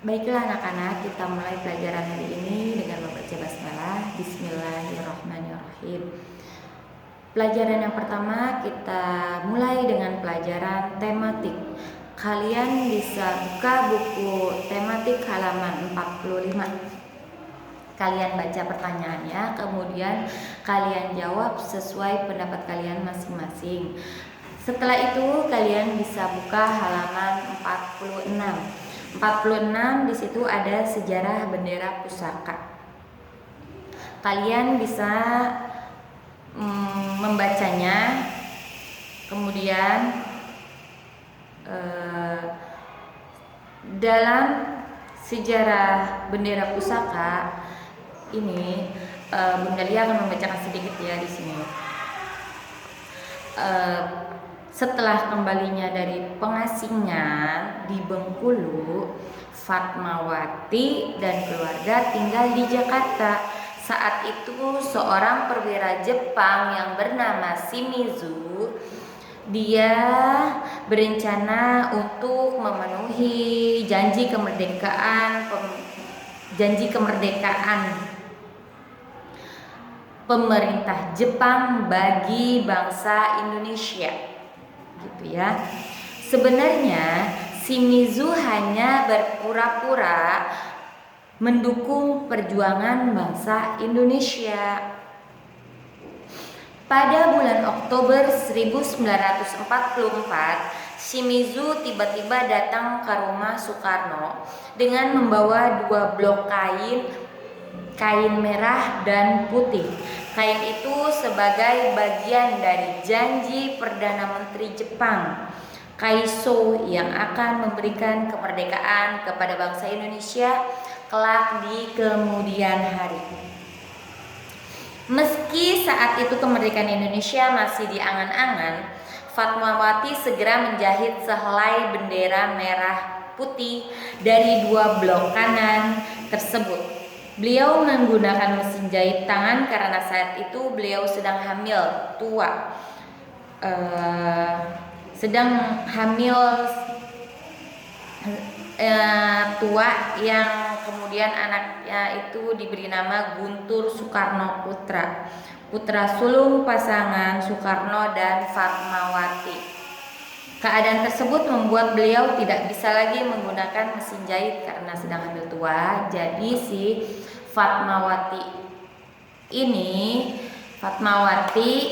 Baiklah anak-anak, kita mulai pelajaran hari ini dengan membaca basmalah. Bismillahirrahmanirrahim. Pelajaran yang pertama kita mulai dengan pelajaran tematik. Kalian bisa buka buku tematik halaman 45. Kalian baca pertanyaannya, kemudian kalian jawab sesuai pendapat kalian masing-masing. Setelah itu kalian bisa buka halaman 46. 46 di situ ada sejarah bendera pusaka. Kalian bisa membacanya, kemudian dalam sejarah bendera pusaka ini Bunda Lia akan membacakan sedikit ya di sini. Setelah kembalinya dari pengasingan di Bengkulu, Fatmawati dan keluarga tinggal di Jakarta. Saat itu seorang perwira Jepang yang bernama Shimizu, dia berencana untuk memenuhi janji kemerdekaan pemerintah Jepang bagi bangsa Indonesia. Gitu ya. Sebenarnya Shimizu hanya berpura-pura mendukung perjuangan bangsa Indonesia. Pada bulan Oktober 1944, Shimizu tiba-tiba datang ke rumah Soekarno dengan membawa 2 blok kain merah dan putih. Kain itu sebagai bagian dari janji Perdana Menteri Jepang Kaiso yang akan memberikan kemerdekaan kepada bangsa Indonesia kelak di kemudian hari. Meski saat itu kemerdekaan Indonesia masih diangan-angan, Fatmawati segera menjahit sehelai bendera merah putih dari 2 blok kanan tersebut. Beliau menggunakan mesin jahit tangan karena saat itu beliau sedang hamil tua. Tua yang kemudian anaknya itu diberi nama Guntur Soekarno putra sulung pasangan Soekarno dan Fatmawati. Keadaan tersebut membuat beliau tidak bisa lagi menggunakan mesin jahit karena sedang hamil tua. Jadi si Fatmawati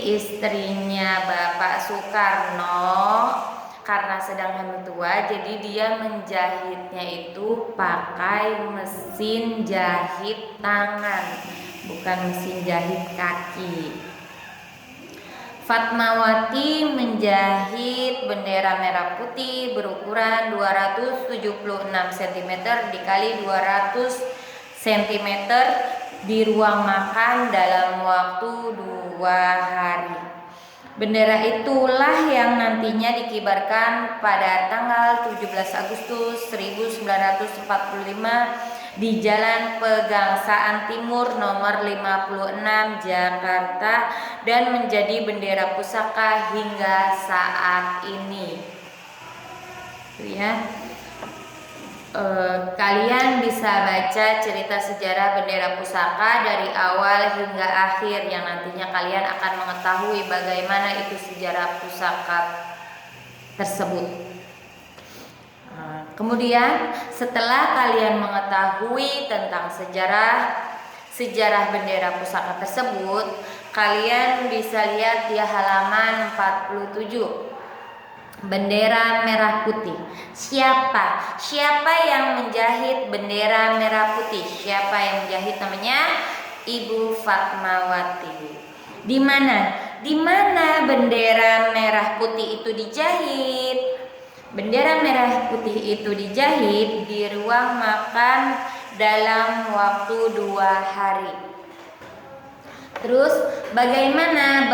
istrinya Bapak Soekarno karena sedang hamil tua, jadi dia menjahitnya itu pakai mesin jahit tangan, bukan mesin jahit kaki. Fatmawati menjahit bendera merah putih berukuran 276 cm dikali 200 cm di ruang makan dalam waktu 2 hari. Bendera itulah yang nantinya dikibarkan pada tanggal 17 Agustus 1945 di Jalan Pegangsaan Timur nomor 56 Jakarta dan menjadi bendera pusaka hingga saat ini. Ya. Kalian bisa baca cerita sejarah bendera pusaka dari awal hingga akhir yang nantinya kalian akan mengetahui bagaimana itu sejarah pusaka tersebut. Kemudian setelah kalian mengetahui tentang sejarah bendera pusaka tersebut, kalian bisa lihat di halaman 47. Bendera merah putih. Siapa yang menjahit bendera merah putih? Siapa yang menjahit? Namanya Ibu Fatmawati. Di mana bendera merah putih itu dijahit? Bendera merah putih itu dijahit di ruang makan dalam waktu 2 hari. Terus bagaimana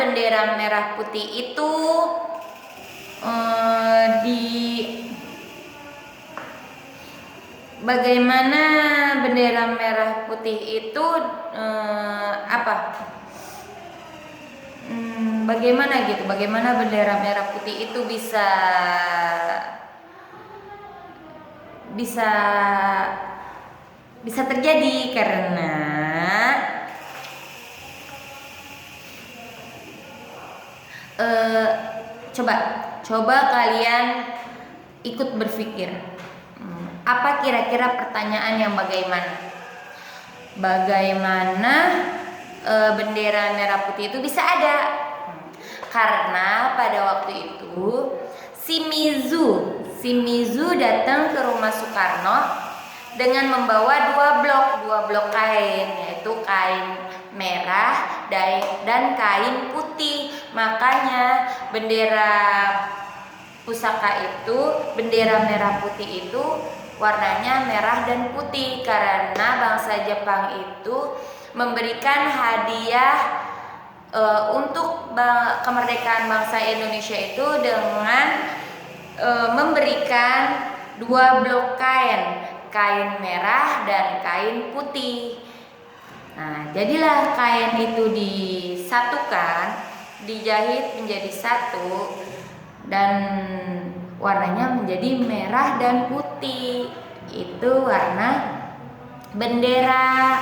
bendera merah putih itu bagaimana bendera merah putih itu bisa bisa terjadi karena coba kalian ikut berpikir, apa kira-kira pertanyaan yang bagaimana bendera merah putih itu bisa ada? Karena pada waktu itu Shimizu datang ke rumah Soekarno dengan membawa dua blok kain, yaitu kain merah dan kain putih. Makanya bendera merah putih itu warnanya merah dan putih, karena bangsa Jepang itu memberikan hadiah untuk kemerdekaan bangsa Indonesia itu dengan memberikan dua blok kain merah dan kain putih. Nah, jadilah kain itu disatukan, dijahit menjadi satu, dan warnanya menjadi merah dan putih. Itu warna bendera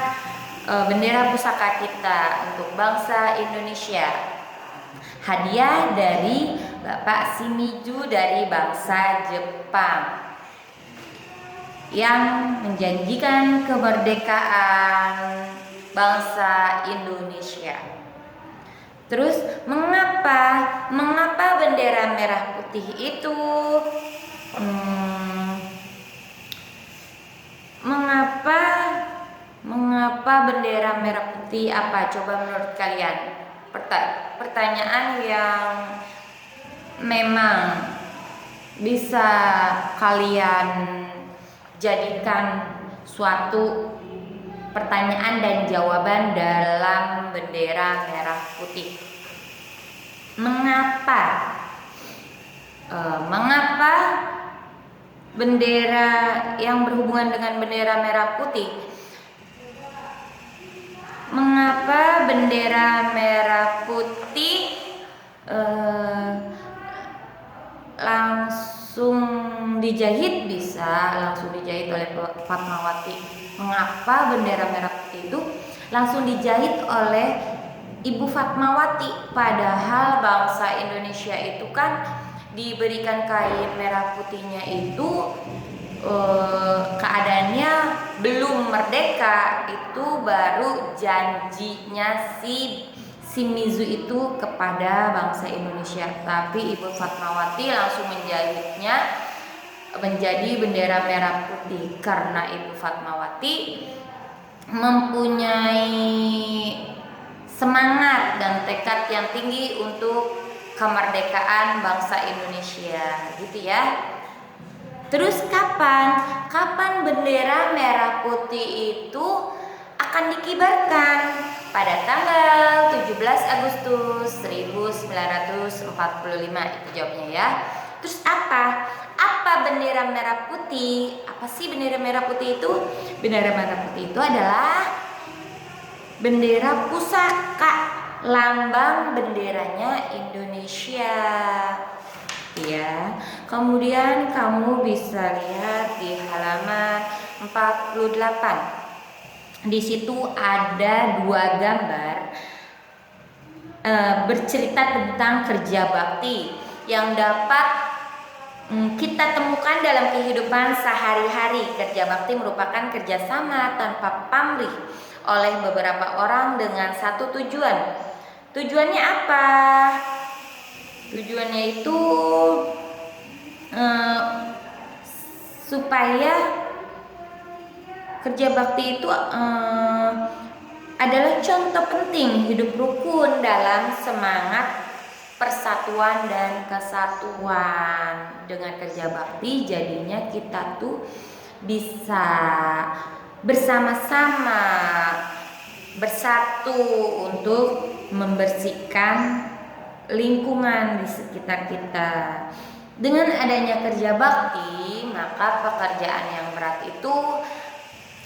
pusaka kita untuk bangsa Indonesia. Hadiah dari Bapak Shimizu dari bangsa Jepang yang menjanjikan kemerdekaan bangsa Indonesia. Terus mengapa bendera merah putih itu mengapa bendera merah putih? Apa coba menurut kalian? Pertanyaan yang memang bisa kalian jadikan suatu pertanyaan dan jawaban dalam bendera merah putih. Mengapa bendera yang berhubungan dengan bendera merah putih? Mengapa bendera merah putih langsung dijahit oleh Fatmawati? Mengapa bendera merah putih itu langsung dijahit oleh Ibu Fatmawati? Padahal bangsa Indonesia itu kan diberikan kain merah putihnya itu keadaannya belum merdeka, itu baru janjinya si Shimizu itu kepada bangsa Indonesia. Tapi Ibu Fatmawati langsung menjahitnya menjadi bendera merah putih karena Ibu Fatmawati mempunyai semangat dan tekad yang tinggi untuk kemerdekaan bangsa Indonesia, gitu ya. Terus kapan bendera merah putih itu akan dikibarkan? Pada tanggal 17 Agustus 1945, itu jawabnya ya. Terus apa bendera merah putih? Apa sih bendera merah putih itu? Bendera merah putih itu adalah bendera pusaka, lambang benderanya Indonesia. Ya, kemudian kamu bisa lihat di halaman 48. Di situ ada dua gambar bercerita tentang kerja bakti yang dapat kita temukan dalam kehidupan sehari-hari. Kerja bakti merupakan kerjasama tanpa pamrih oleh beberapa orang dengan satu tujuan. Tujuannya apa? Tujuannya itu supaya kerja bakti itu adalah contoh penting hidup rukun dalam semangat persatuan dan kesatuan. Dengan kerja bakti jadinya kita tuh bisa bersama-sama bersatu untuk membersihkan lingkungan di sekitar kita. Dengan adanya kerja bakti, maka pekerjaan yang berat itu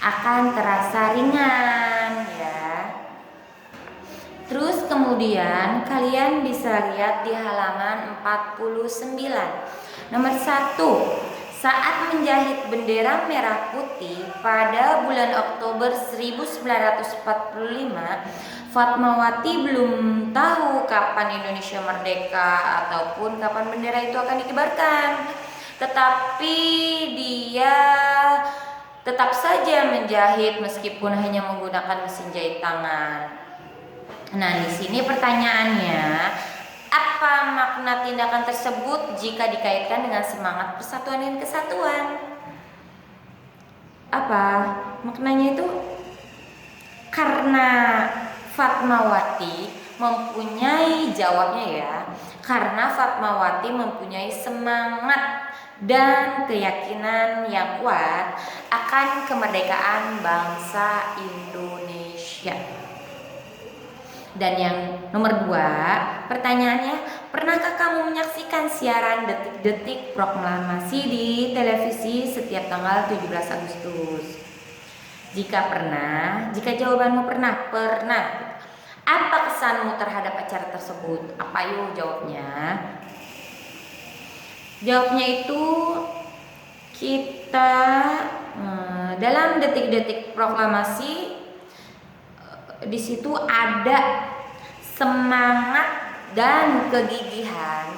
akan terasa ringan, ya. Terus kemudian kalian bisa lihat di halaman 49. Nomor 1, Saat menjahit bendera merah putih pada bulan Oktober 1945, Fatmawati belum tahu kapan Indonesia merdeka ataupun kapan bendera itu akan dikibarkan. Tetapi dia tetap saja menjahit meskipun hanya menggunakan mesin jahit tangan. Nah, di sini pertanyaannya, apa makna tindakan tersebut jika dikaitkan dengan semangat persatuan dan kesatuan? Apa maknanya itu? Karena Fatmawati mempunyai, jawabnya ya, karena Fatmawati mempunyai semangat dan keyakinan yang kuat akan kemerdekaan bangsa Indonesia. Dan yang nomor 2, pertanyaannya, pernahkah kamu menyaksikan siaran detik-detik proklamasi di televisi setiap tanggal 17 Agustus? Jika pernah, jika jawabanmu pernah. Apa kesanmu terhadap acara tersebut? Apa yuk jawabnya? Jawabnya itu, kita dalam detik-detik proklamasi, di situ ada semangat dan kegigihan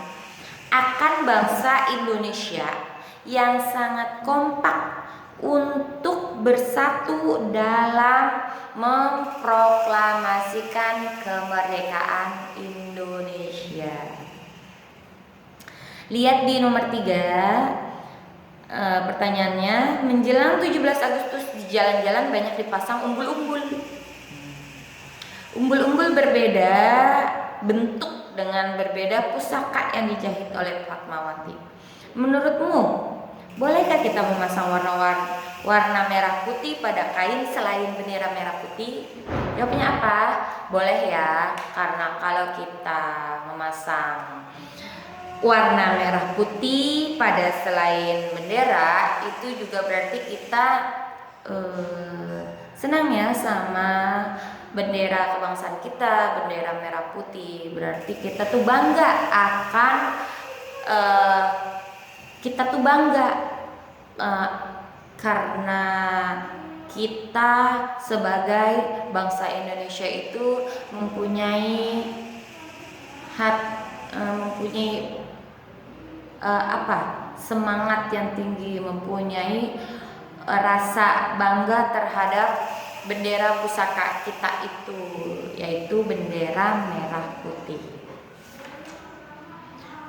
akan bangsa Indonesia yang sangat kompak untuk bersatu dalam memproklamasikan kemerdekaan Indonesia. Lihat di nomor 3, pertanyaannya, menjelang 17 Agustus di jalan-jalan banyak dipasang umbul-umbul. Umbul-umbul berbeda bentuk dengan berbeda pusaka yang dijahit oleh Fatmawati. Menurutmu, bolehkah kita memasang warna merah putih pada kain selain bendera merah putih? Jawabnya apa? Boleh ya, karena kalau kita memasang warna merah putih pada selain bendera, itu juga berarti kita senang ya sama bendera kebangsaan kita, bendera merah putih. Berarti kita tuh bangga akan karena kita sebagai bangsa Indonesia itu mempunyai semangat yang tinggi, mempunyai rasa bangga terhadap bendera pusaka kita itu, yaitu bendera merah putih.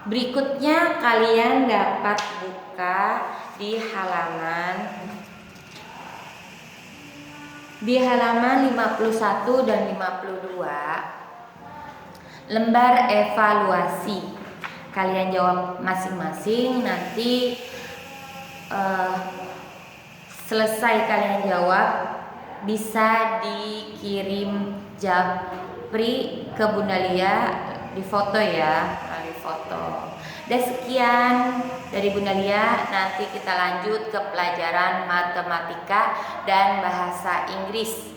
Berikutnya kalian dapat buka di halaman 51 dan 52, lembar evaluasi. Kalian jawab masing-masing, nanti selesai kalian jawab bisa dikirim japri ke Bunda Lia, di foto ya, di foto. Dan sekian dari Bunda Lia, nanti kita lanjut ke pelajaran matematika dan bahasa Inggris.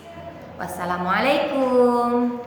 Wassalamualaikum.